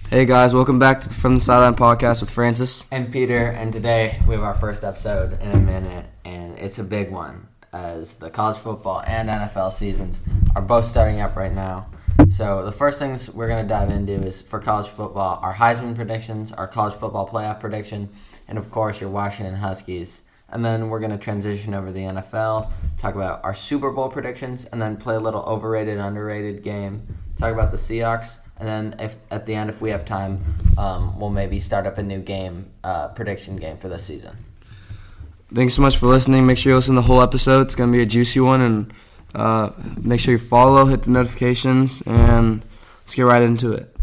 Hey guys, welcome back to the From the Sideline podcast with Francis and Peter, and today we have our first episode in a minute, and it's a big one as the college football and NFL seasons are both starting up right now. So the first things we're going to dive into is for college football, our Heisman predictions, our college football playoff prediction, and of course your Washington Huskies. And then we're going to transition over to the NFL, talk about our Super Bowl predictions, and then play a little overrated, underrated game, talk about the Seahawks. And then if at the end, if we have time, we'll maybe start up a new game, prediction game for this season. Thanks so much for listening. Make sure you listen to the whole episode. It's going to be a juicy one. And make sure you follow, hit the notifications, and let's get right into it.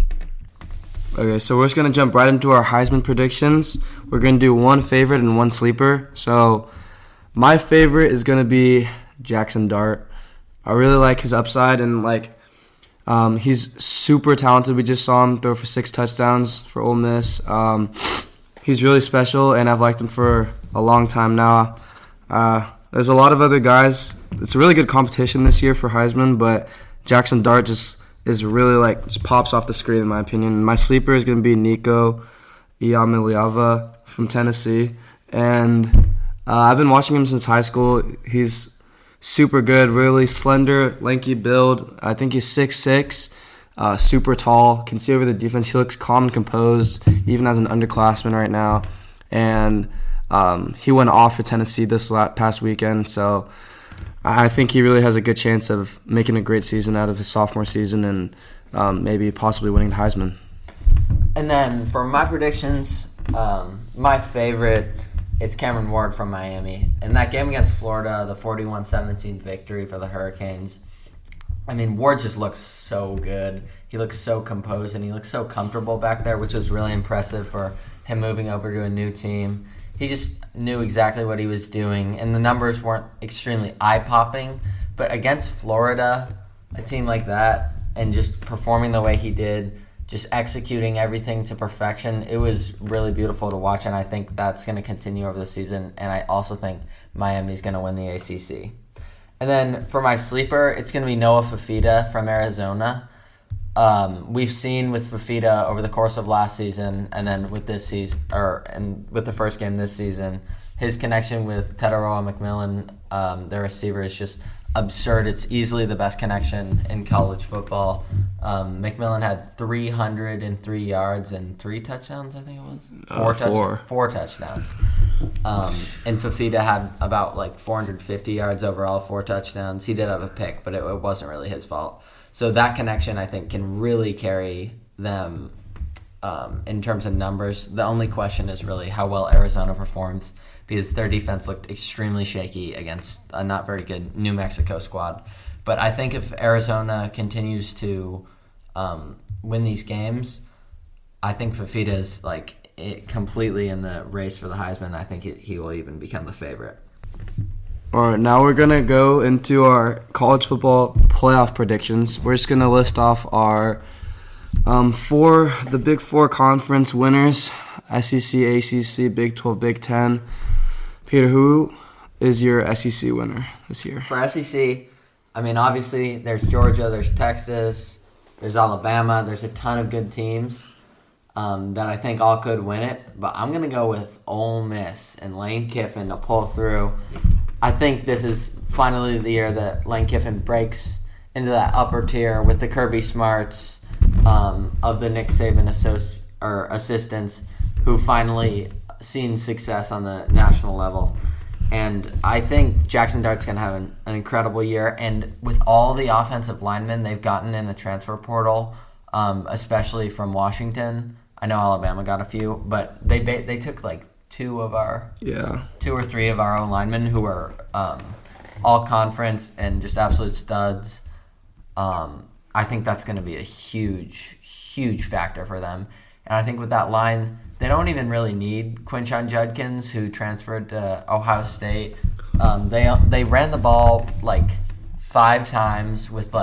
Okay, so we're just going to jump right into our Heisman predictions. We're going to do one favorite and one sleeper. So my favorite is going to be Jackson Dart. I really like his upside, and he's super talented. We just saw him throw for 6 touchdowns for Ole Miss. He's really special, and I've liked him for a long time now. There's a lot of other guys. It's a really good competition this year for Heisman, but Jackson Dart just is really just pops off the screen in my opinion. My sleeper is going to be Nico Iamaleava from Tennessee, and I've been watching him since high school. He's super good, really slender, lanky build. I think he's 6'6", super tall, can see over the defense. He looks calm and composed, even as an underclassman right now. And he went off for Tennessee this past weekend, so I think he really has a good chance of making a great season out of his sophomore season and maybe possibly winning the Heisman. And then for my predictions, my favorite, it's Cameron Ward from Miami. In that game against Florida, the 41-17 victory for the Hurricanes, I mean, Ward just looks so good. He looks so composed, and he looks so comfortable back there, which was really impressive for him moving over to a new team. He just knew exactly what he was doing, and the numbers weren't extremely eye-popping. But against Florida, a team like that, and just performing the way he did, just executing everything to perfection, it was really beautiful to watch, and I think that's going to continue over the season. And I also think Miami's going to win the ACC. And then for my sleeper, it's going to be Noah Fifita from Arizona. We've seen with Fifita over the course of last season, and then with this season, and with the first game this season, his connection with Teteroa McMillan, their receiver, is just absurd. It's easily the best connection in college football. McMillan had 303 yards and 3 touchdowns, I think it was. Four touchdowns. And Fifita had about 450 yards overall, 4 touchdowns. He did have a pick, but it wasn't really his fault. So that connection, I think, can really carry them in terms of numbers. The only question is really how well Arizona performs, because their defense looked extremely shaky against a not very good New Mexico squad. But I think if Arizona continues to win these games, I think Fifita is completely in the race for the Heisman. I think he will even become the favorite. All right, now we're going to go into our college football playoff predictions. We're just going to list off our the Big Four conference winners, SEC, ACC, Big 12, Big 10. Peter, who is your SEC winner this year? For SEC, I mean, obviously there's Georgia, there's Texas, there's Alabama. There's a ton of good teams that I think all could win it. But I'm going to go with Ole Miss and Lane Kiffin to pull through. I think this is finally the year that Lane Kiffin breaks into that upper tier with the Kirby Smarts of the Nick Saban assistants who finally seen success on the national level. And I think Jackson Dart's going to have an incredible year. And with all the offensive linemen they've gotten in the transfer portal, especially from Washington, I know Alabama got a few, but they took 2 or 3 of our own linemen who are all conference and just absolute studs. I think that's going to be a huge factor for them. And I think with that line, they don't even really need Quinshon Judkins, who transferred to Ohio State. They ran the ball 5 times with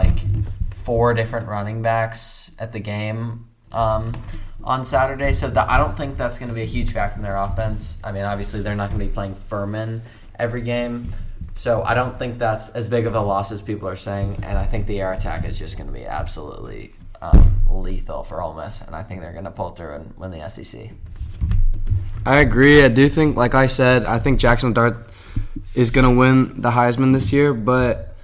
4 different running backs at the game on Saturday. So I don't think that's going to be a huge factor in their offense. I mean, obviously they're not going to be playing Furman every game. So I don't think that's as big of a loss as people are saying. And I think the air attack is just going to be absolutely lethal for Ole Miss, and I think they're going to pull through and win the SEC. I agree. I do think, like I said, I think Jackson Dart is going to win the Heisman this year, but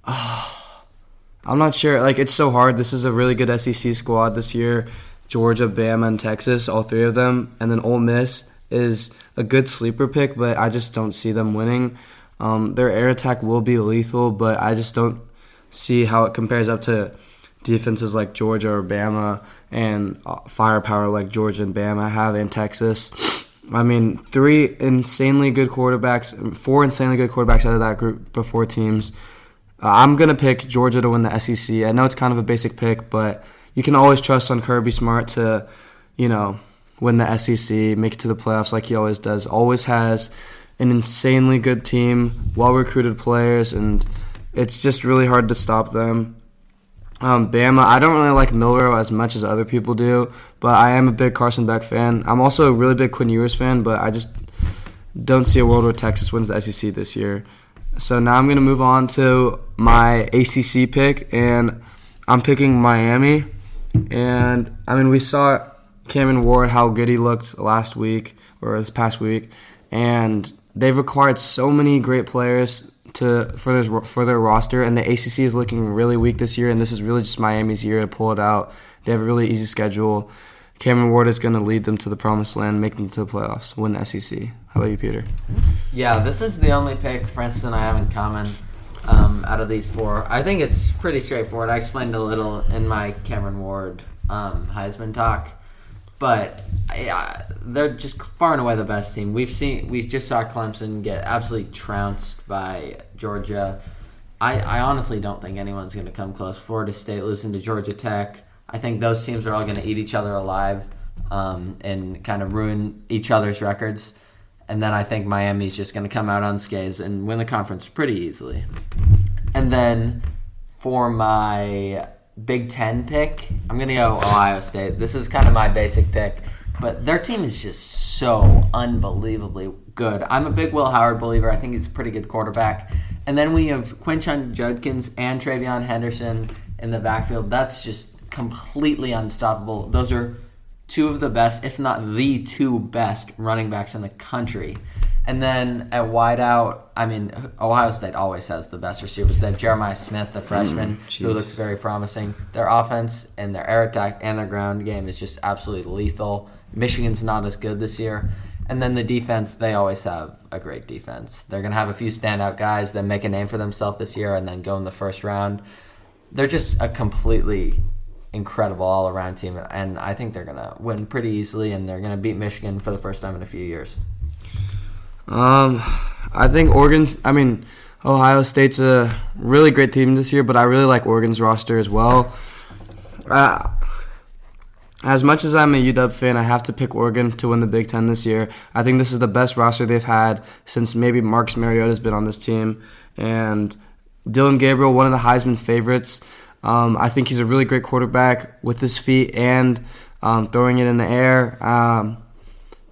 I'm not sure. Like, it's so hard. This is a really good SEC squad this year. Georgia, Bama, and Texas, all three of them. And then Ole Miss is a good sleeper pick, but I just don't see them winning. Their air attack will be lethal, but I just don't see how it compares up to defenses like Georgia or Bama and firepower like Georgia and Bama have in Texas. I mean, four insanely good quarterbacks out of that group of four teams. I'm going to pick Georgia to win the SEC. I know it's kind of a basic pick, but you can always trust on Kirby Smart to, win the SEC, make it to the playoffs like he always does. Always has an insanely good team, well-recruited players, and it's just really hard to stop them. Bama, I don't really like Milroe as much as other people do, but I am a big Carson Beck fan. I'm also a really big Quinn Ewers fan, but I just don't see a world where Texas wins the SEC this year. So now I'm going to move on to my ACC pick, and I'm picking Miami. And, I mean, we saw Cameron Ward, how good he looked last week or this past week, and they've acquired so many great players for their roster, and the ACC is looking really weak this year, and this is really just Miami's year to pull it out. They have a really easy schedule. Cameron Ward is going to lead them to the promised land, make them to the playoffs, win the SEC. How about you, Peter? Yeah, this is the only pick Francis and I have in common out of these four. I think it's pretty straightforward. I explained a little in my Cameron Ward Heisman talk, but they're just far and away the best team. We just saw Clemson get absolutely trounced by Georgia. I honestly don't think anyone's going to come close. Florida State losing to Georgia Tech. I think those teams are all going to eat each other alive and kind of ruin each other's records. And then I think Miami's just going to come out unscathed and win the conference pretty easily. And then for my Big Ten pick, I'm going to go Ohio State. This is kind of my basic pick, but their team is just so unbelievably good. I'm a big Will Howard believer. I think he's a pretty good quarterback. And then we have Quinshon Judkins and Travion Henderson in the backfield. That's just completely unstoppable. Those are two of the best, if not the two best running backs in the country. And then at wideout, I mean, Ohio State always has the best receivers. They have Jeremiah Smith, the freshman, who looks very promising. Their offense and their air attack and their ground game is just absolutely lethal. Michigan's not as good this year. And then the defense, they always have a great defense. They're going to have a few standout guys that make a name for themselves this year and then go in the first round. They're just a completely incredible all-around team, and I think they're going to win pretty easily, and they're going to beat Michigan for the first time in a few years. I think Ohio State's a really great team this year, but I really like Oregon's roster as well. As much as I'm a UW fan, I have to pick Oregon to win the Big Ten this year. I think this is the best roster they've had since maybe Marcus Mariota's been on this team, and Dylan Gabriel, one of the Heisman favorites. I think he's a really great quarterback with his feet and throwing it in the air.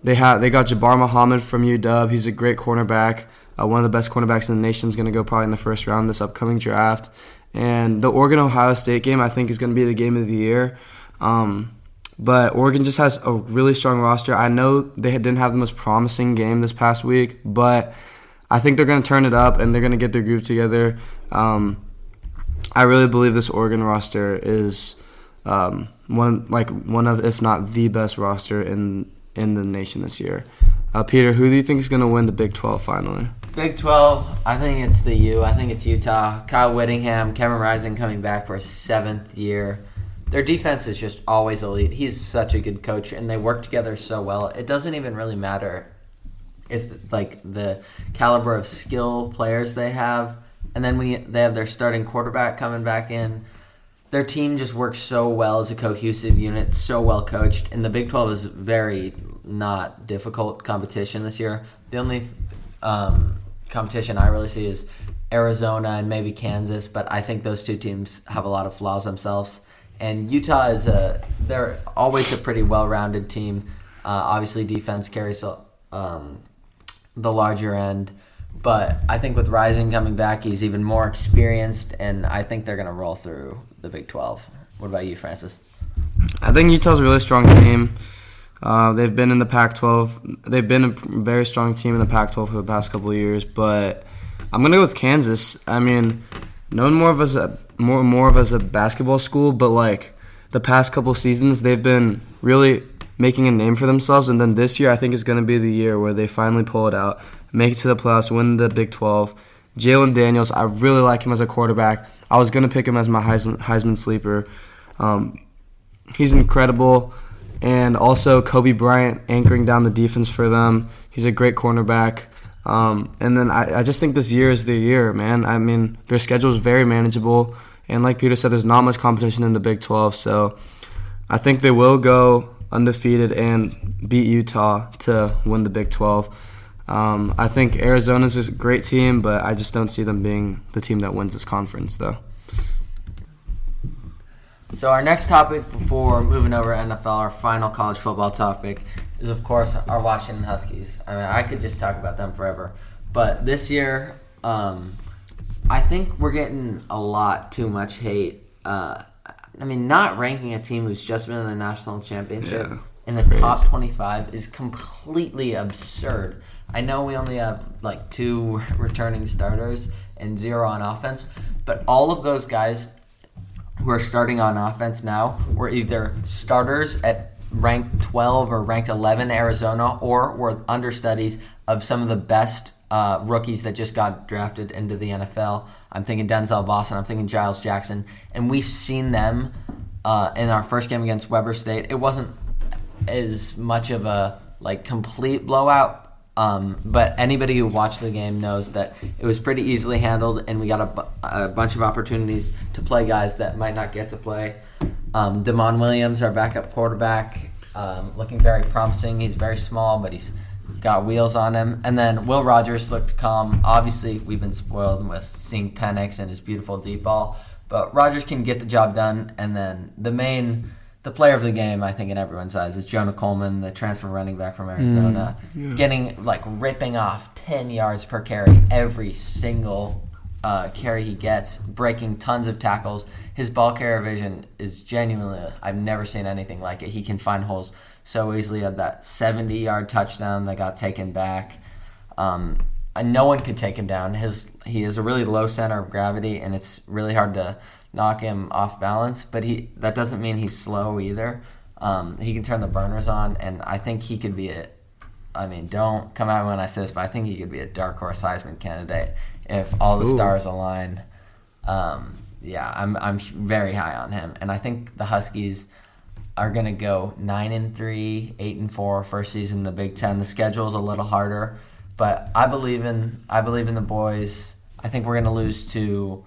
They got Jabbar Muhammad from UW. He's a great cornerback. One of the best cornerbacks in the nation is going to go probably in the first round this upcoming draft. And the Oregon-Ohio State game, I think, is going to be the game of the year. But Oregon just has a really strong roster. I know they didn't have the most promising game this past week, but I think they're going to turn it up and they're going to get their groove together. I really believe this Oregon roster is one of, if not the best roster in the nation this year. Peter, who do you think is going to win the Big 12 finally? Big 12, I think it's the U. I think it's Utah. Kyle Whittingham, Cameron Rising coming back for his 7th year. Their defense is just always elite. He's such a good coach, and they work together so well. It doesn't even really matter if the caliber of skill players they have. And then they have their starting quarterback coming back in. Their team just works so well as a cohesive unit, so well coached. And the Big 12 is very not difficult competition this year. The only competition I really see is Arizona and maybe Kansas, but I think those two teams have a lot of flaws themselves. And Utah they're always a pretty well-rounded team. Obviously, defense carries the larger end. But I think with Rising coming back, he's even more experienced, and I think they're going to roll through the Big 12. What about you, Francis? I think Utah's a really strong team. They've been in the Pac-12. They've been a very strong team in the Pac-12 for the past couple of years. But I'm gonna go with Kansas. I mean, known more of as a basketball school, but like the past couple seasons, they've been really making a name for themselves. And then this year, I think is gonna be the year where they finally pull it out, make it to the playoffs, win the Big 12. Jalen Daniels, I really like him as a quarterback. I was gonna pick him as my Heisman sleeper. He's incredible. And also Kobe Bryant anchoring down the defense for them. He's a great cornerback. And then I just think this year is their year, man. I mean, their schedule is very manageable. And like Peter said, there's not much competition in the Big 12. So I think they will go undefeated and beat Utah to win the Big 12. I think Arizona's a great team, but I just don't see them being the team that wins this conference, though. So our next topic before moving over to NFL, our final college football topic, is of course our Washington Huskies. I mean, I could just talk about them forever. But this year, I think we're getting a lot too much hate. I mean, not ranking a team who's just been in the national championship in the top 25 is completely absurd. I know we only have like 2 returning starters and 0 on offense, but all of those guys who are starting on offense now were either starters at ranked 12 or ranked 11 Arizona, or were understudies of some of the best rookies that just got drafted into the NFL. I'm thinking Denzel Boston, I'm thinking Giles Jackson, and we've seen them in our first game against Weber State. It wasn't as much of a like complete blowout, but anybody who watched the game knows that it was pretty easily handled, and we got a bunch of opportunities to play guys that might not get to play. Damon Williams, our backup quarterback, looking very promising. He's very small, but he's got wheels on him. And then Will Rogers looked calm. Obviously, we've been spoiled with seeing Penix and his beautiful deep ball, but Rogers can get the job done. And then the player of the game, I think, in everyone's eyes, is Jonah Coleman, the transfer running back from Arizona, ripping off 10 yards per carry every single carry he gets, breaking tons of tackles. His ball carrier vision is genuinely, I've never seen anything like it. He can find holes so easily. Had that 70-yard touchdown that got taken back. And no one could take him down. He is a really low center of gravity, and it's really hard to knock him off balance, but that doesn't mean he's slow either. He can turn the burners on, and I think he could be don't come at me when I say this, but I think he could be a dark horse Heisman candidate if all the stars align. I'm very high on him, and I think the Huskies are going to go 9-3, 8-4 first season in the Big Ten. The schedule is a little harder, but I believe in the boys. I think we're going to lose to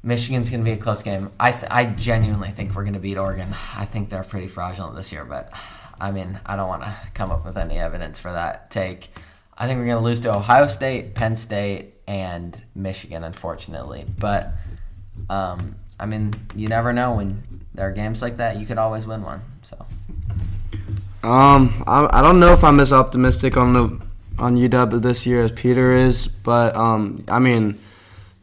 Michigan's going to be a close game. I genuinely think we're going to beat Oregon. I think they're pretty fraudulent this year, but I mean, I don't want to come up with any evidence for that take. I think we're going to lose to Ohio State, Penn State, and Michigan, unfortunately. But, I mean, you never know. When there are games like that, you could always win one. So, I don't know if I'm as optimistic on UW this year as Peter is, but I mean,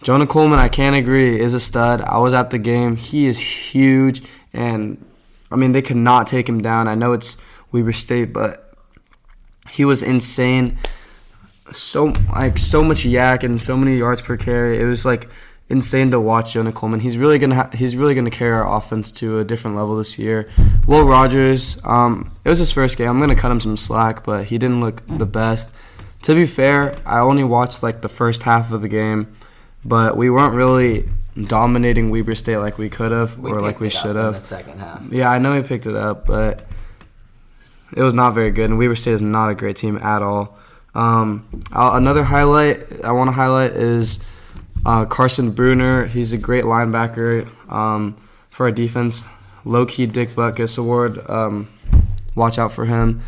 Jonah Coleman, I can't agree, is a stud. I was at the game. He is huge, and I mean, they could not take him down. I know it's Weber State, but he was insane. So much yak and so many yards per carry. It was like insane to watch Jonah Coleman. He's really gonna carry our offense to a different level this year. Will Rogers, it was his first game. I'm gonna cut him some slack, but he didn't look the best. To be fair, I only watched like the first half of the game, but we weren't really dominating Weber State like we could have or like we should have. In the second half. Yeah, I know we picked it up, but it was not very good, and Weber State is not a great team at all. Another highlight I want to highlight is Carson Bruner. He's a great linebacker for our defense. Low-key Dick Butkus Award. Watch out for him.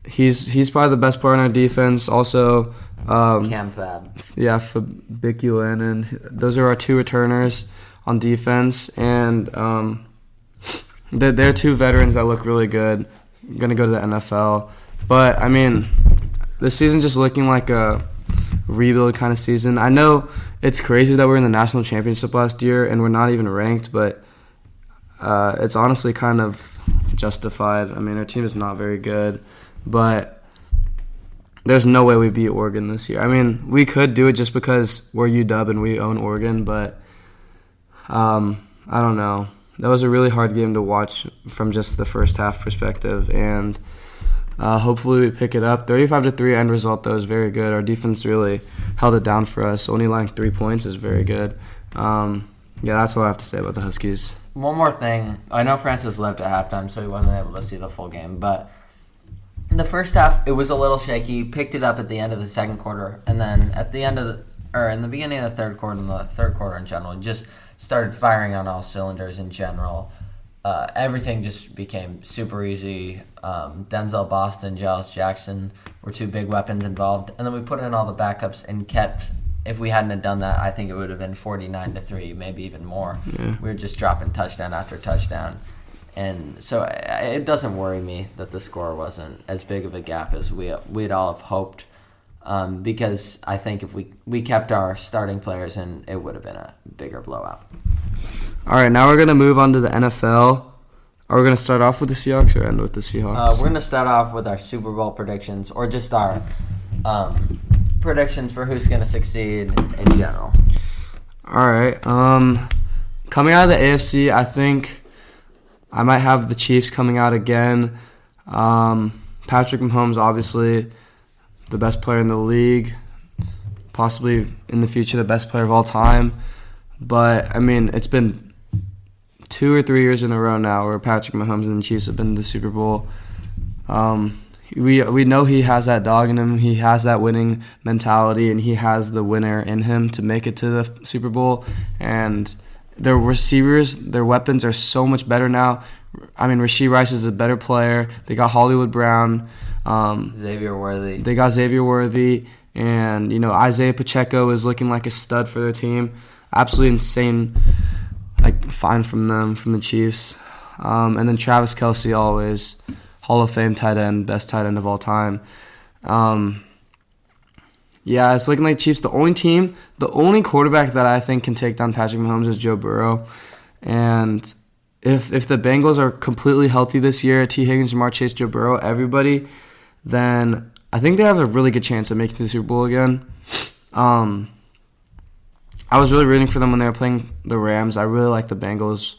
He's probably the best player on our defense. Also, Cam Fab. Yeah, Fabicula, and those are our 2 returners on defense, and they're 2 veterans that look really good. Going to go to the NFL, but I mean, this season just looking like a rebuild kind of season. I know it's crazy that we're in the national championship last year and we're not even ranked, but it's honestly kind of justified. I mean, our team is not very good, but there's no way we beat Oregon this year. I mean, we could do it just because we're UW and we own Oregon, but I don't know. That was a really hard game to watch from just the first half perspective, and hopefully we pick it up. 35-3 end result, though, is very good. Our defense really held it down for us. Only allowing 3 points is very good. Yeah, that's all I have to say about the Huskies. One more thing. I know Francis left at halftime, so he wasn't able to see the full game. But in the first half, it was a little shaky. Picked it up at the end of the second quarter, and then at the end of in the beginning of the third quarter, and the third quarter in general, just started firing on all cylinders in general. Everything just became super easy. Denzel Boston, Giles Jackson were two big weapons involved, and then we put in all the backups and kept. If we hadn't have done that, I think it would have been 49-3, maybe even more. Yeah. We were just dropping touchdown after touchdown. And so it doesn't worry me that the score wasn't as big of a gap as we'd all have hoped, because I think if we kept our starting players in, it would have been a bigger blowout. All right, now we're going to move on to the NFL. Are we going to start off with the Seahawks or end with the Seahawks? We're going to start off with our Super Bowl predictions, or just our predictions for who's going to succeed in general. All right. Coming out of the AFC, I think I might have the Chiefs coming out again. Patrick Mahomes, obviously, the best player in the league, possibly in the future the best player of all time. But, I mean, it's been 2 or 3 years in a row now where Patrick Mahomes and the Chiefs have been in the Super Bowl. We know he has that dog in him. He has that winning mentality, and he has the winner in him to make it to the Super Bowl. And their receivers, their weapons are so much better now. I mean, Rashee Rice is a better player. They got Hollywood Brown. Xavier Worthy. They got Xavier Worthy. And, Isaiah Pacheco is looking like a stud for their team. Absolutely insane, find from the Chiefs. And then Travis Kelce, always Hall of Fame tight end, best tight end of all time. Yeah, it's looking like Chiefs. The only quarterback that I think can take down Patrick Mahomes is Joe Burrow. And if the Bengals are completely healthy this year, T. Higgins, Jamar Chase, Joe Burrow, everybody, then I think they have a really good chance of making the Super Bowl again. I was really rooting for them when they were playing the Rams. I really like the Bengals.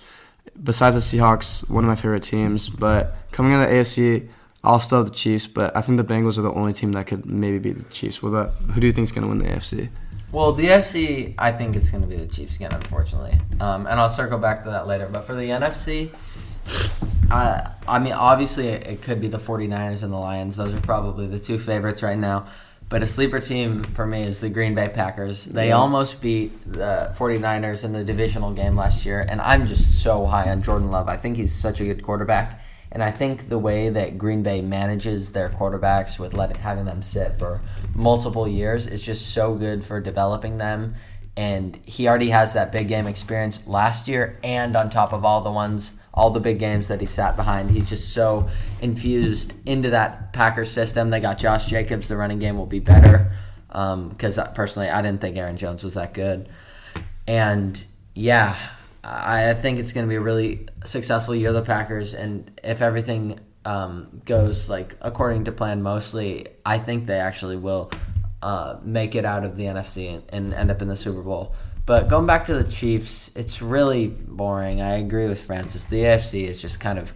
Besides the Seahawks, one of my favorite teams. But coming out of the AFC, I'll still have the Chiefs. But I think the Bengals are the only team that could maybe beat the Chiefs. Who do you think is going to win the AFC? Well, the AFC, I think it's going to be the Chiefs again, unfortunately. And I'll circle back to that later. But for the NFC, I mean, obviously it could be the 49ers and the Lions. Those are probably the two favorites right now. But a sleeper team for me is the Green Bay Packers. They almost beat the 49ers in the divisional game last year, and I'm just so high on Jordan Love. I think he's such a good quarterback, and I think the way that Green Bay manages their quarterbacks with having them sit for multiple years is just so good for developing them, and he already has that big game experience last year, and on top of all the big games that he sat behind. He's just so infused into that Packers system. They got Josh Jacobs. The running game will be better because personally I didn't think Aaron Jones was that good. And, yeah, I think it's going to be a really successful year of the Packers. And if everything goes according to plan mostly, I think they actually will make it out of the NFC and end up in the Super Bowl. But going back to the Chiefs, it's really boring. I agree with Francis. The AFC is just kind of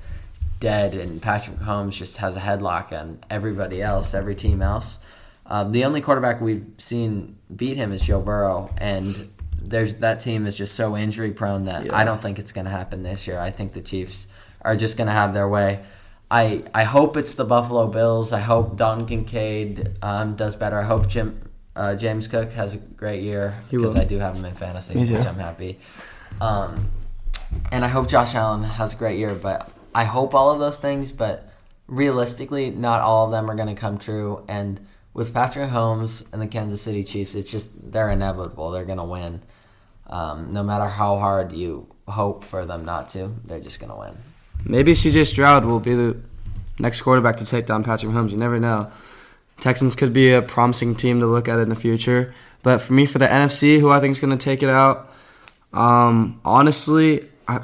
dead, and Patrick Mahomes just has a headlock on everybody else, every team else. The only quarterback we've seen beat him is Joe Burrow, and that team is just so injury-prone that I don't think it's going to happen this year. I think the Chiefs are just going to have their way. I hope it's the Buffalo Bills. I hope Dalton Kincaid does better. I hope James Cook has a great year because I do have him in fantasy, which I'm happy. And I hope Josh Allen has a great year, but I hope all of those things, but realistically, not all of them are going to come true. And with Patrick Mahomes and the Kansas City Chiefs, it's just they're inevitable. They're going to win. No matter how hard you hope for them not to, they're just going to win. Maybe C.J. Stroud will be the next quarterback to take down Patrick Mahomes. You never know. Texans could be a promising team to look at in the future. But for me, for the NFC, who I think is going to take it out, honestly, I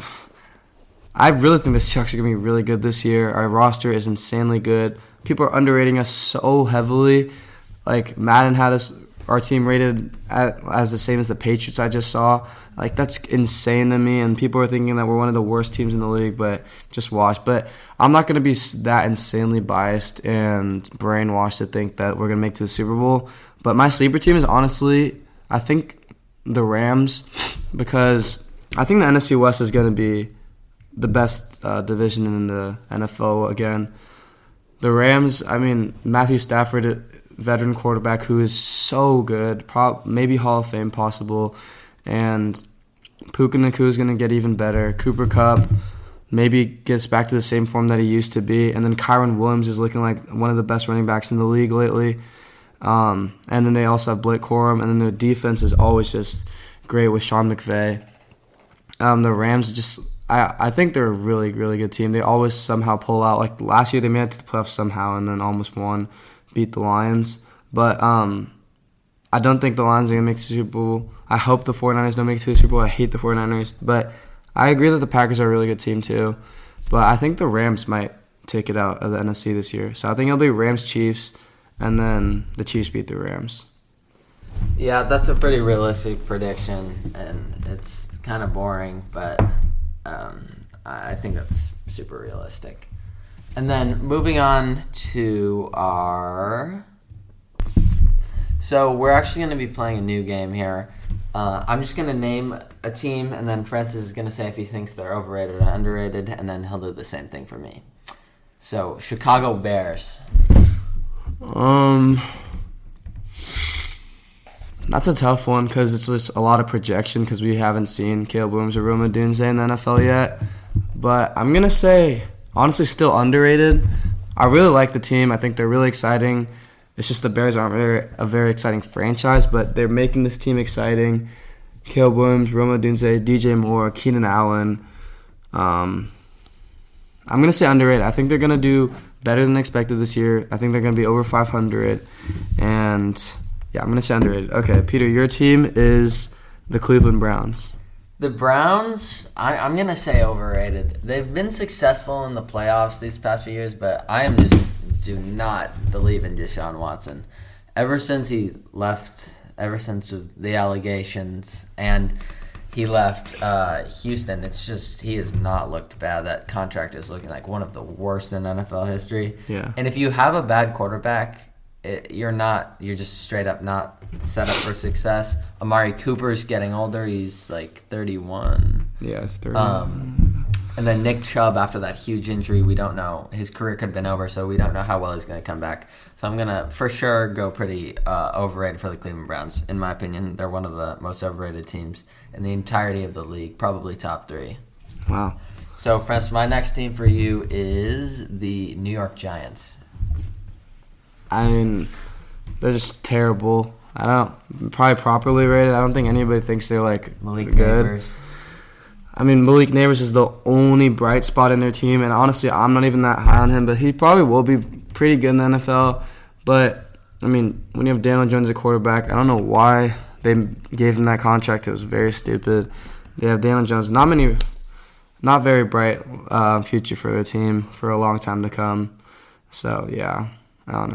I really think the Seahawks are going to be really good this year. Our roster is insanely good. People are underrating us so heavily. Like, Madden had our team rated as the same as the Patriots I just saw. Like, that's insane to me, and people are thinking that we're one of the worst teams in the league, but just watch. But I'm not going to be that insanely biased and brainwashed to think that we're going to make it to the Super Bowl. But my sleeper team is honestly, I think, the Rams, because I think the NFC West is going to be the best division in the NFL again. The Rams, I mean, Matthew Stafford, veteran quarterback who is so good, maybe Hall of Fame possible, and Puka Nacua is going to get even better. Cooper Kupp maybe gets back to the same form that he used to be, and then Kyron Williams is looking like one of the best running backs in the league lately. And then they also have Blake Corum, and then their defense is always just great with Sean McVay. The Rams I think they're a really, really good team. They always somehow pull out. Like last year, they made it to the playoffs somehow and then almost won, beat the Lions. But I don't think the Lions are going to make it to the Super Bowl. I hope the 49ers don't make it to the Super Bowl. I hate the 49ers. But I agree that the Packers are a really good team too. But I think the Rams might take it out of the NFC this year. So I think it'll be Rams-Chiefs, and then the Chiefs beat the Rams. Yeah, that's a pretty realistic prediction, and it's kind of boring, but I think that's super realistic. And then moving on to our... So we're actually going to be playing a new game here. I'm just going to name a team, and then Francis is going to say if he thinks they're overrated or underrated, and then he'll do the same thing for me. So, Chicago Bears. That's a tough one because it's just a lot of projection because we haven't seen Caleb Williams or Roma Odunze in the NFL yet. But I'm going to say, honestly, still underrated. I really like the team. I think they're really exciting. It's just the Bears aren't a very exciting franchise, but they're making this team exciting. Caleb Williams, Roma Odunze, DJ Moore, Keenan Allen. I'm going to say underrated. I think they're going to do better than expected this year. I think they're going to be over 500. And, yeah, I'm going to say underrated. Okay, Peter, your team is the Cleveland Browns. The Browns, I'm going to say overrated. They've been successful in the playoffs these past few years, but I do not believe in Deshaun Watson. Ever since he left, ever since the allegations, and he left Houston, it's just he has not looked bad. That contract is looking like one of the worst in NFL history. Yeah. And if you have a bad quarterback, you're just straight up not set up for success. Amari Cooper's getting older. He's like 31. Yeah, it's 31. And then Nick Chubb, after that huge injury, we don't know. His career could have been over, so we don't know how well he's going to come back. So I'm going to, for sure, go pretty overrated for the Cleveland Browns. In my opinion, they're one of the most overrated teams in the entirety of the league, probably top 3. Wow. So, Francis, my next team for you is the New York Giants. I mean, they're just terrible. Probably properly rated. I don't think anybody thinks they're, Malik good. Neighbors. I mean, Malik Neighbors is the only bright spot in their team, and honestly, I'm not even that high on him, but he probably will be pretty good in the NFL. But, I mean, when you have Daniel Jones at quarterback, I don't know why they gave him that contract. It was very stupid. They have Daniel Jones. Not very bright future for their team for a long time to come. So, yeah, I don't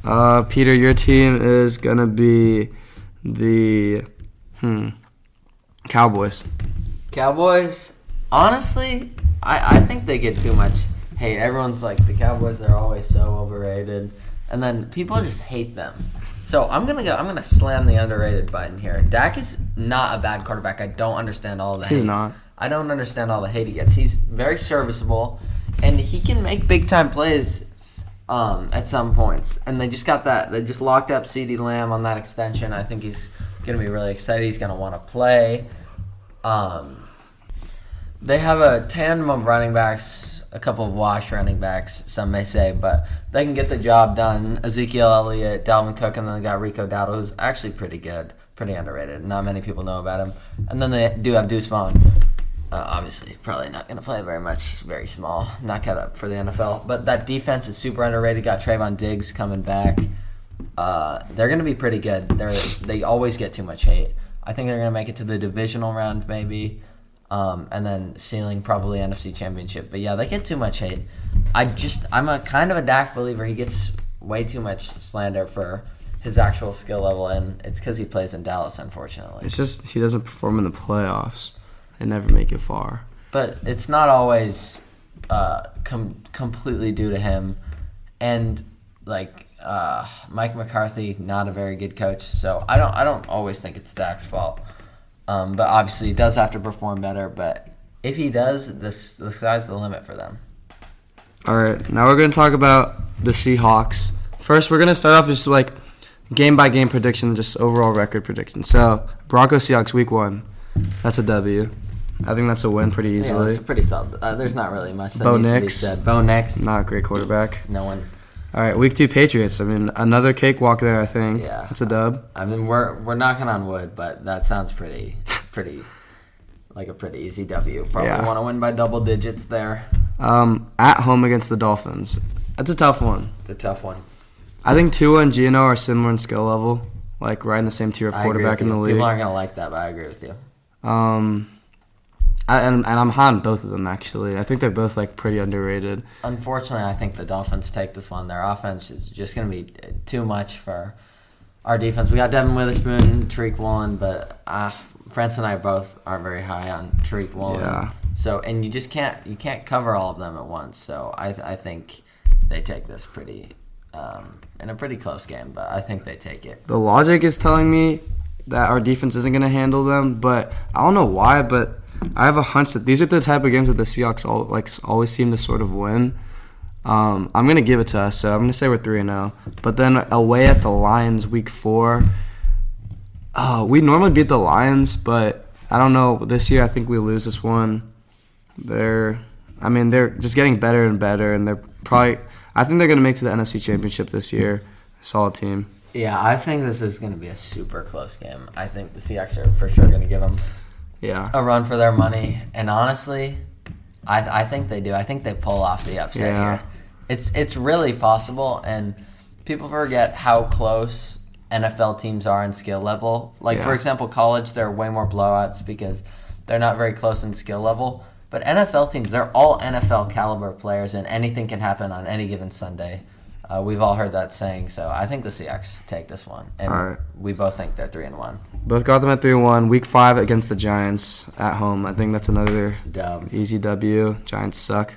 know. Peter, your team is going to be the Cowboys. Cowboys, honestly, I think they get too much hate. Everyone's like, the Cowboys are always so overrated. And then people just hate them. So I'm gonna slam the underrated button here. Dak is not a bad quarterback. I don't understand all the hate. He's not. I don't understand all the hate he gets. He's very serviceable, and he can make big time plays at some points. And they just locked up CeeDee Lamb on that extension. I think he's gonna be really excited. He's gonna want to play. They have a tandem of running backs, a couple of wash running backs, some may say, but they can get the job done. Ezekiel Elliott, Dalvin Cook, and then they got Rico Dowdle, who's actually pretty good, pretty underrated. Not many people know about him. And then they do have Deuce Vaughn. Obviously, probably not going to play very much. He's very small, not cut up for the NFL. But that defense is super underrated. Got Trayvon Diggs coming back. They're going to be pretty good. They always get too much hate. I think they're going to make it to the divisional round maybe. and then ceiling probably NFC Championship. But yeah, they get too much hate. I'm a kind of a Dak believer. He gets way too much slander for his actual skill level, and it's because he plays in Dallas, unfortunately. It's just he doesn't perform in the playoffs and never make it far. But it's not always completely due to him. And Mike McCarthy, not a very good coach, so I don't always think it's Dak's fault. But obviously he does have to perform better. But if he does, the sky's the limit for them. All right, now we're going to talk about the Seahawks. First, we're going to start off just like game-by-game prediction, just overall record prediction. So, Broncos-Seahawks week 1, that's a W. I think that's a win pretty easily. Yeah, it's a pretty solid. There's not really much that Bo needs Nix. to be said. Bo Nix. Not a great quarterback. No one. All right, week 2 Patriots. I mean, another cakewalk there, I think. Yeah. That's a dub. I mean, we're knocking on wood, but that sounds pretty like a pretty easy W. Probably want to win by double digits there. At home against the Dolphins. That's a tough one. It's a tough one. I think Tua and Geno are similar in skill level, like right in the same tier of quarterback in the league. People aren't going to like that, but I agree with you. And I'm high on both of them, actually. I think they're both like pretty underrated. Unfortunately, I think the Dolphins take this one. Their offense is just going to be too much for our defense. We got Devin Witherspoon, Tariq Woolen, but France and I both aren't very high on Tariq Woolen. Yeah. So, and you just can't cover all of them at once. So I think they take this in a pretty close game, but I think they take it. The logic is telling me that our defense isn't going to handle them, but I don't know why, but I have a hunch that these are the type of games that the Seahawks always seem to sort of win. I'm going to give it to us, so I'm going to say we're 3-0. But then away at the Lions week 4, we normally beat the Lions, but I don't know. This year I think we lose this one. They're just getting better and better, and I think they're going to make it to the NFC Championship this year. Solid team. Yeah, I think this is going to be a super close game. I think the Seahawks are for sure going to give them a run for their money. And honestly, I think they do. I think they pull off the upset here. It's really possible, and people forget how close NFL teams are in skill level. For example, college, there are way more blowouts because they're not very close in skill level. But NFL teams, they're all NFL caliber players, and anything can happen on any given Sunday. We've all heard that saying, so I think the Seahawks take this one. And we both think they're 3-1. Both got them at 3-1. Week 5 against the Giants at home. I think that's another easy W. Giants suck.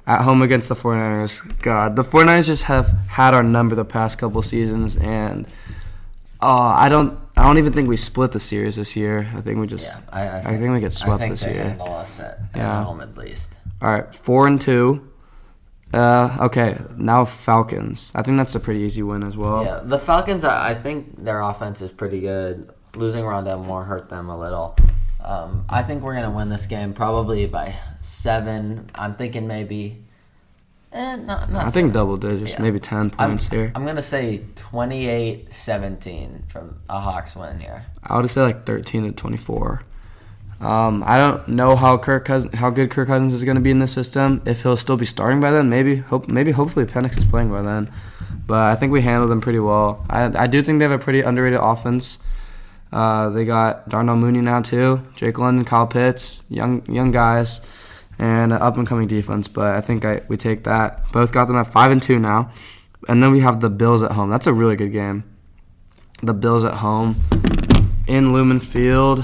At home against the 49ers. God, the 49ers just have had our number the past couple seasons, and I don't even think we split the series this year. I think we just. I think we get swept this year. I think they handle us at home at least. All right, 4-2. Okay, now Falcons. I think that's a pretty easy win as well. Yeah, the Falcons. I think their offense is pretty good. Losing Rondell Moore hurt them a little. I think we're gonna win this game probably by 7. I'm thinking maybe. Not I think double digits, maybe 10 points here. I'm going to say 28-17 from a Hawks win here. I would say like 13-24. I don't know how good Kirk Cousins is going to be in this system. If he'll still be starting by then, hopefully Penix is playing by then. But I think we handled them pretty well. I do think they have a pretty underrated offense. They got Darnell Mooney now too, Drake London, Kyle Pitts, young guys. And an up-and-coming defense, but I think we take that. Both got them at 5-2 now. And then we have the Bills at home. That's a really good game. The Bills at home in Lumen Field.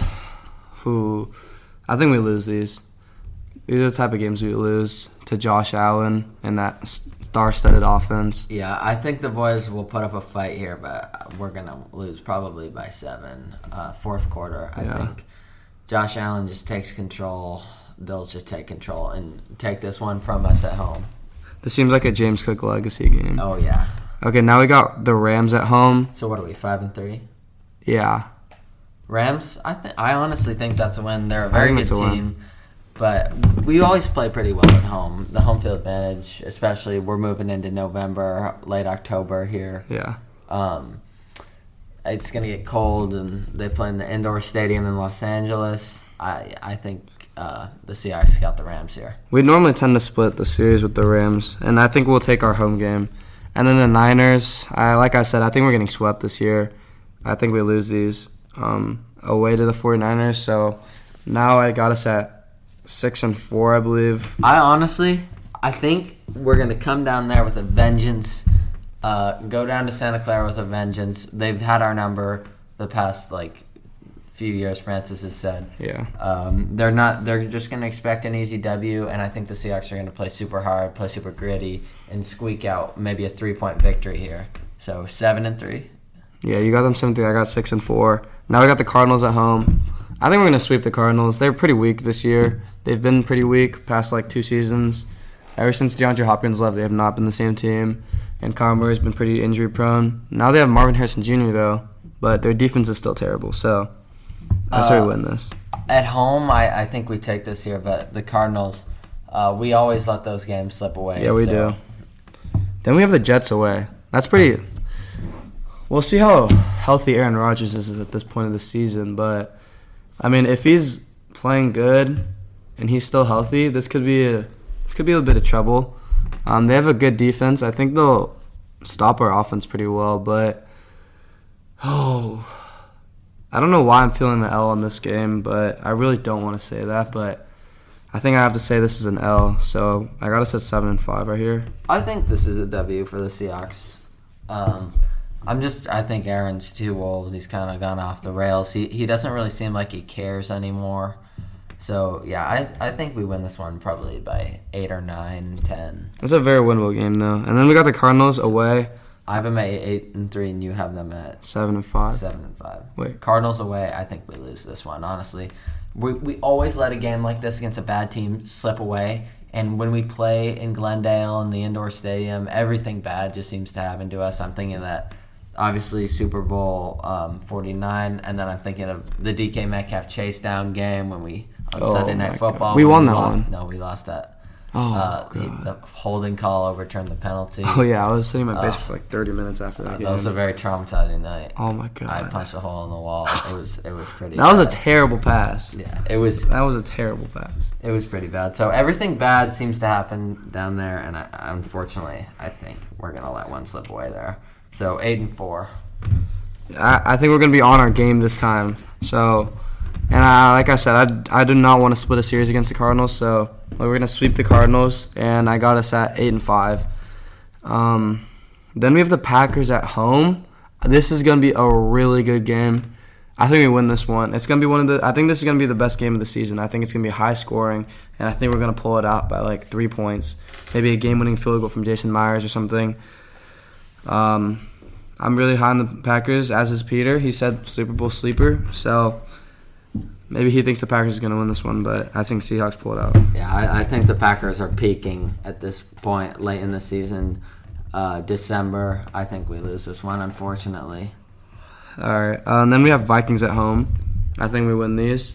I think we lose these. These are the type of games we lose to Josh Allen and that star-studded offense. Yeah, I think the boys will put up a fight here, but we're going to lose probably by 7. Fourth quarter, I think. Josh Allen just takes control. Bills just take control and take this one from us at home. This seems like a James Cook legacy game. Oh, yeah. Okay, now we got the Rams at home. So what are we, 5-3? Yeah. Rams, I honestly think that's a win. They're a very good team, but we always play pretty well at home. The home field advantage, especially we're moving into November, late October here. Yeah. It's going to get cold, and they play in the indoor stadium in Los Angeles. I think the Seahawks got the Rams here. We normally tend to split the series with the Rams, and I think we'll take our home game. And then the Niners, like I said, I think we're getting swept this year. I think we lose these away to the 49ers. So now I got us at 6-4, I believe. I think we're going to come down there with a vengeance. Go down to Santa Clara with a vengeance. They've had our number the past few years, Francis has said. Yeah. They're just going to expect an easy W, and I think the Seahawks are going to play super hard, play super gritty, and squeak out maybe a 3-point victory here. So 7-3. Yeah, you got them 7-3. I got 6-4. Now we got the Cardinals at home. I think we're going to sweep the Cardinals. They're pretty weak this year. They've been pretty weak past 2 seasons. Ever since DeAndre Hopkins left, they have not been the same team. And Kyler Murray's been pretty injury prone. Now they have Marvin Harrison Jr. though, but their defense is still terrible. So that's how we win this. At home, I think we take this here, but the Cardinals, we always let those games slip away. Yeah, we do. Then we have the Jets away. That's pretty. We'll see how healthy Aaron Rodgers is at this point of the season, but I mean, if he's playing good and he's still healthy, this could be a little bit of trouble. They have a good defense. I think they'll stop our offense pretty well, but I don't know why I'm feeling an L on this game, but I really don't want to say that, but I think I have to say this is an L, so I got us at 7-5 right here. I think this is a W for the Seahawks. I think Aaron's too old. He's kind of gone off the rails. He doesn't really seem like he cares anymore. So, yeah, I think we win this one probably by 8 or 9, 10. It's a very winnable game, though. And then we got the Cardinals away. I have them at 8-3, and you have them at 7-5. 7-5. Wait. Cardinals away, I think we lose this one, honestly. We always let a game like this against a bad team slip away. And when we play in Glendale in the indoor stadium, everything bad just seems to happen to us. I'm thinking that, obviously, Super Bowl 49, and then I'm thinking of the DK Metcalf chase down game when we on Sunday Night Football. God. We won that one. No, we lost that. God. The holding call overturned the penalty. Oh, yeah, I was sitting in my base for 30 minutes after that game. That was a very traumatizing night. Oh, my God. I punched a hole in the wall. It was pretty That was a terrible pass. Yeah, it was. That was a terrible pass. It was pretty bad. So everything bad seems to happen down there, and unfortunately, I think we're going to let one slip away there. So 8-4. I think we're going to be on our game this time. So, and like I said, I do not want to split a series against the Cardinals. So we're going to sweep the Cardinals, and I got us at 8-5. Then we have the Packers at home. This is going to be a really good game. I think we win this one. It's going to be I think this is going to be the best game of the season. I think it's going to be high scoring, and I think we're going to pull it out by 3 points. Maybe a game-winning field goal from Jason Myers or something. I'm really high on the Packers, as is Peter. He said Super Bowl sleeper, so maybe he thinks the Packers are going to win this one, but I think Seahawks pull it out. Yeah, I think the Packers are peaking at this point late in the season. December, I think we lose this one, unfortunately. All right, and then we have Vikings at home. I think we win these.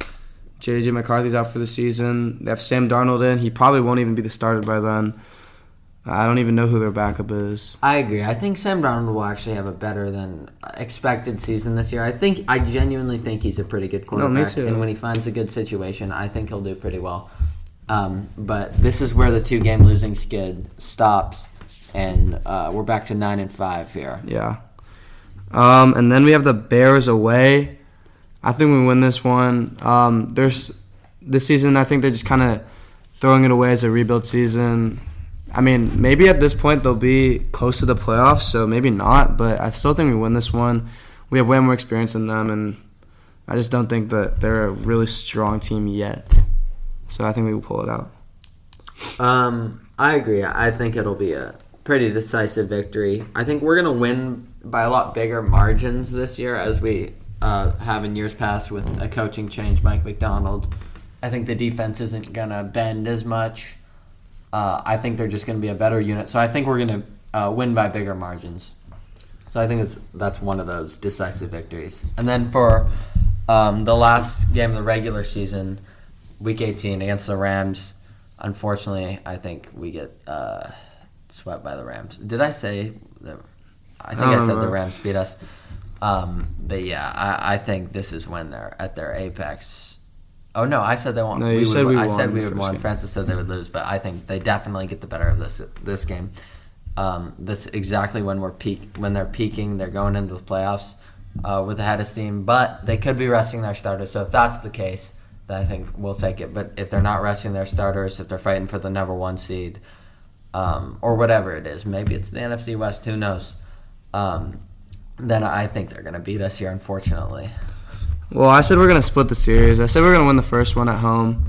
J.J. McCarthy's out for the season. They have Sam Darnold in. He probably won't even be the starter by then. I don't even know who their backup is. I agree. I think Sam Darnold will actually have a better than expected season this year. I genuinely think he's a pretty good quarterback. No, me too. And when he finds a good situation, I think he'll do pretty well. But this is where the 2-game losing skid stops, and we're back to 9-5 here. Yeah. And then we have the Bears away. I think we win this one. This season, I think they're just kind of throwing it away as a rebuild season. I mean, maybe at this point they'll be close to the playoffs, so maybe not, but I still think we win this one. We have way more experience than them, and I just don't think that they're a really strong team yet. So I think we will pull it out. I agree. I think it'll be a pretty decisive victory. I think we're going to win by a lot bigger margins this year as we have in years past with a coaching change, Mike McDonald. I think the defense isn't going to bend as much. I think they're just going to be a better unit. So I think we're going to win by bigger margins. So I think that's one of those decisive victories. And then for the last game of the regular season, Week 18 against the Rams, unfortunately, I think we get swept by the Rams. Did I say that? I think I said the Rams beat us. But yeah, I think this is when they're at their apex. Oh no, I said they won't. No, you said we won. I said we would win. Francis said they would lose, but I think they definitely get the better of this game. That's exactly when when they're peaking. They're going into the playoffs with the hottest team, but they could be resting their starters. So if that's the case, then I think we'll take it. But if they're not resting their starters, if they're fighting for the number 1 seed, or whatever it is, maybe it's the NFC West, who knows, then I think they're going to beat us here, unfortunately. Well, I said we're going to split the series. I said we're going to win the first one at home,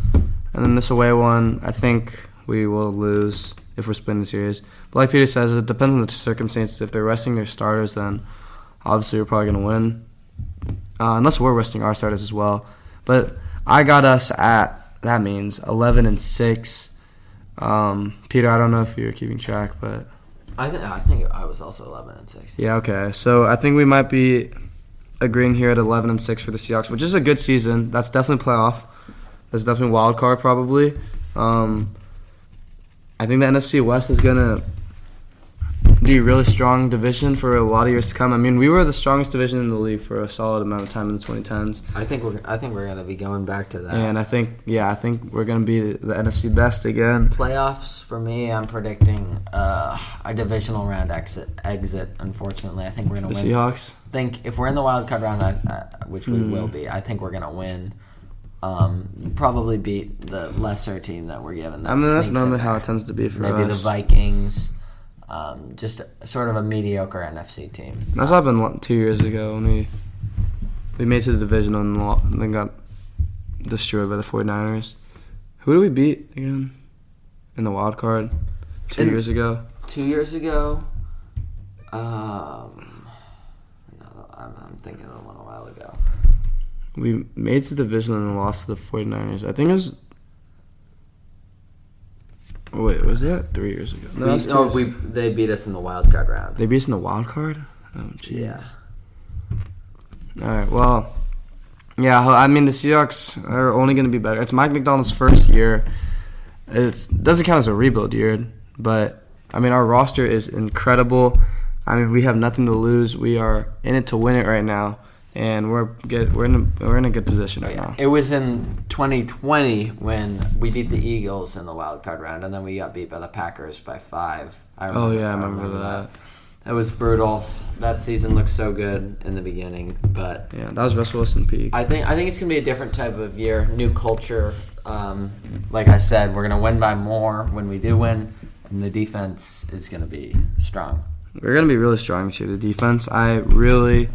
and then this away one, I think we will lose if we're splitting the series. But like Peter says, it depends on the circumstances. If they're resting their starters, then obviously we're probably going to win, unless we're resting our starters as well. But I got us at, that means 11-6. Peter, I don't know if you're keeping track, but I think I was also 11-6. yeah, okay. So I think we might be agreeing here at 11-6 for the Seahawks, which is a good season. That's definitely playoff. That's definitely wild card probably. I think the NFC West is gonna be a really strong division for a lot of years to come. I mean, we were the strongest division in the league for a solid amount of time in the 2010s. I think we're gonna be going back to that. And I think we're gonna be the NFC best again. Playoffs for me, I'm predicting a divisional round exit. Unfortunately, I think we're gonna The win. Seahawks. I think if we're in the wild card round, which we will be, I think we're gonna win. Probably beat the lesser team that we're given. I mean, that's normally how it tends to be for us. Maybe the Vikings. Just sort of a mediocre NFC team. That's what happened 2 years ago when we made it to the division and then got destroyed by the 49ers. Who did we beat again in the wild card 2 years ago? 2 years ago? No, I'm thinking of one a while ago. We made it to the division and then lost to the 49ers. I think it was... Oh, wait, was that 3 years ago? No, they beat us in the wild card round. They beat us in the wild card? Oh, jeez. Yeah. All right, well, yeah, I mean, the Seahawks are only going to be better. It's Mike McDonald's first year. It doesn't count as a rebuild year, but, I mean, our roster is incredible. I mean, we have nothing to lose. We are in it to win it right now. And we're in a good position right now. It was in 2020 when we beat the Eagles in the wild card round, and then we got beat by the Packers by 5. I remember that. It was brutal. That season looked so good in the beginning, but yeah, that was Russell Wilson peak. I think it's gonna be a different type of year, new culture. Like I said, we're gonna win by more when we do win, and the defense is gonna be strong. We're gonna be really strong this year. The defense, I really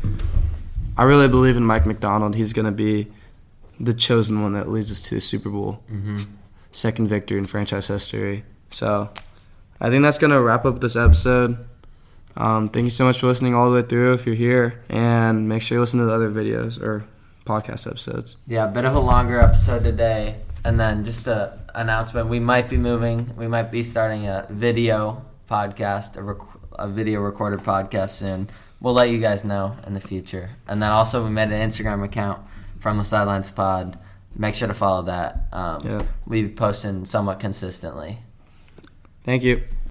believe in Mike McDonald. He's going to be the chosen one that leads us to the Super Bowl. Mm-hmm. Second victory in franchise history. So I think that's going to wrap up this episode. Thank you so much for listening all the way through if you're here. And make sure you listen to the other videos or podcast episodes. Yeah, a bit of a longer episode today. And then just an announcement. We might be moving. We might be starting a video podcast, a video recorded podcast soon. We'll let you guys know in the future. And then also we made an Instagram account, From the Sidelines Pod. Make sure to follow that. We'll be posting somewhat consistently. Thank you.